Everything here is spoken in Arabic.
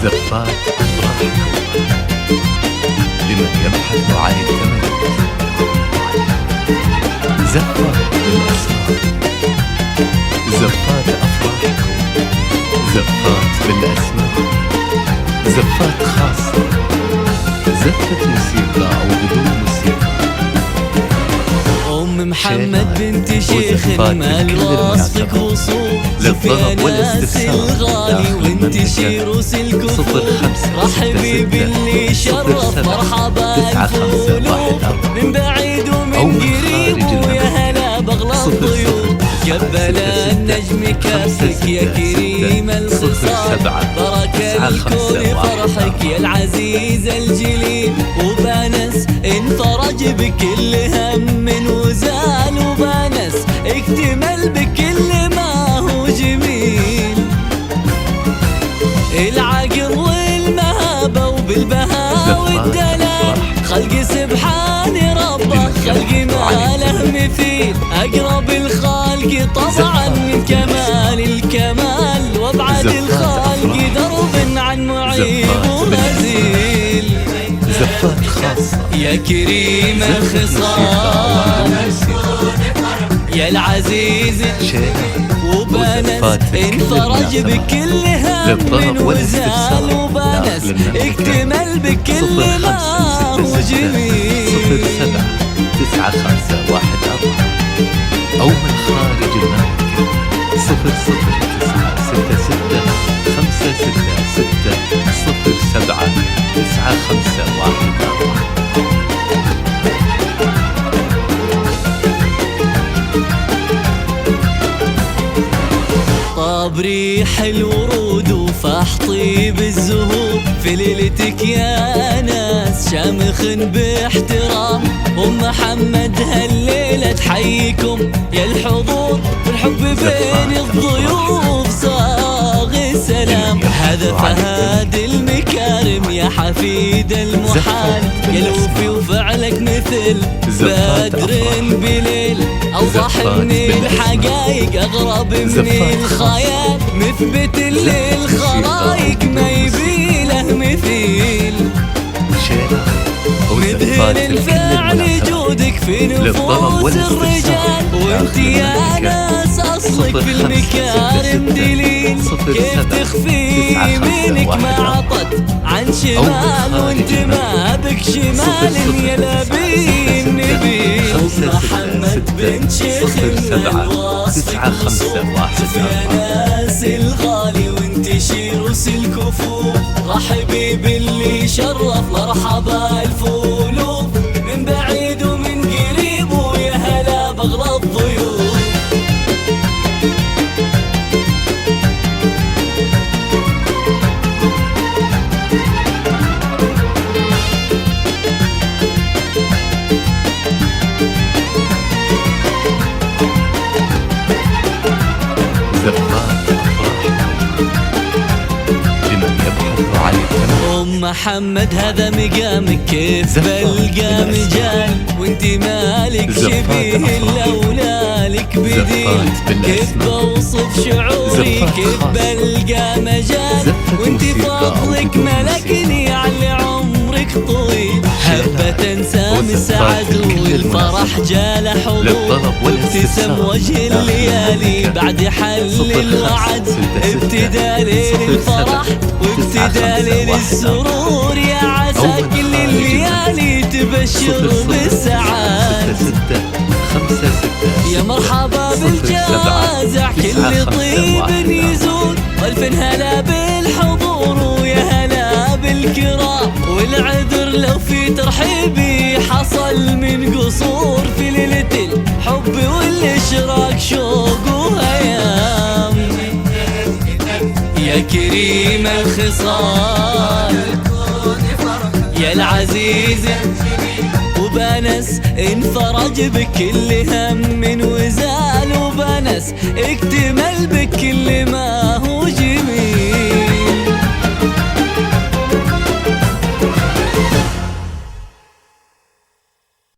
زفات أفراحكم لمن يبحث عن التميز. زفات بالأسماء، زفات أفراحكم، زفات بالأسماء، زفات خاصة، زفة موسيقى أو بدون موسيقى. أم محمد بنت شيخ مال وصفك وصول للطلب والاستفسار الغالي وانتشير وسلكفور. رحبي باللي شرف مرحبا الفولو من بعيد ومن قريب ويا هلا بغلى الضيوف. جبل النجم كافك يا كريم الخصال، بركة الكون فرحك يا العزيز الجليل. وبانس انفرج بكل هم وزال، وبانس اكتمل بكل ما هو جميل. العقل والمهابة وبالبهاء والدلال، خلق سبحان ربه خلق ما له مثيل. أقرب الخالق طبعا من كمال الكمال، وابعد الخالق درب عن معيب ومزيل. زفات خاصة يا كريم الخصال يا العزيز، وبانس انفرج بكل هم وزال، وبانس اكتمل بكل ما هو جميل. 079514 أو من خارج المملكة 009666079514. طاب ريح الورود وفاح طيب الزهور في ليلتك يا ناس، شامخ باحترام. محمد هالليلة تحييكم يا الحضور، والحب بين الضيوف صاغ السلام. هذا فهاد المكارم يا حفيد المحال، يا الوفي وفعلك مثل بدر بليل. أوضح من الحقايق أغرب من الخيال، مثبت للخلايق ما يبيله مثيل. مذهل الفعل جودك في نفوس الرجال، وانت يا ناس اصلك في المكارم دليل. كيف تخفي يمينك ما عطت عن شمال، وانت ما بك شمال يا لبين نبيل. محمد بن شيخ الوصفك وصول، يا ناس الغالي وانتشير وسلكفور. رحبي باللي شرف مرحبا الفولو من بعيد ومن قريب ويا هلا بغلى الضيوف. زفات أفراحكم لمن يبحث عن التميز. أم محمد هذا مقامك كيف بلقى مجال، وانت مالك شبيه الا ولالك بديل. كيف بوصف شعوري كيف بلقى مجال، وانت فضلك ملكني على عمرك طويل. هبة سام السعد والفرح جال حضور، وابتسم وجه الليالي بعد حل الوعد. ابتدى ليل الفرح وابتدى ليل السرور، يا عسى كل الليالي تبشر بالسعاد. يا مرحبا بالجازع كل طيب يزول، والف هلا بالحضور ويا هلا بالكرام. والعذر لو في ترحيبي حصل من قصور، في ليلة الحب والاشراق شوق وهيام. يا كريم الخصال يا العزيز، وبانس انفرج بكل هم وزال، وبانس اكتمل بكل ما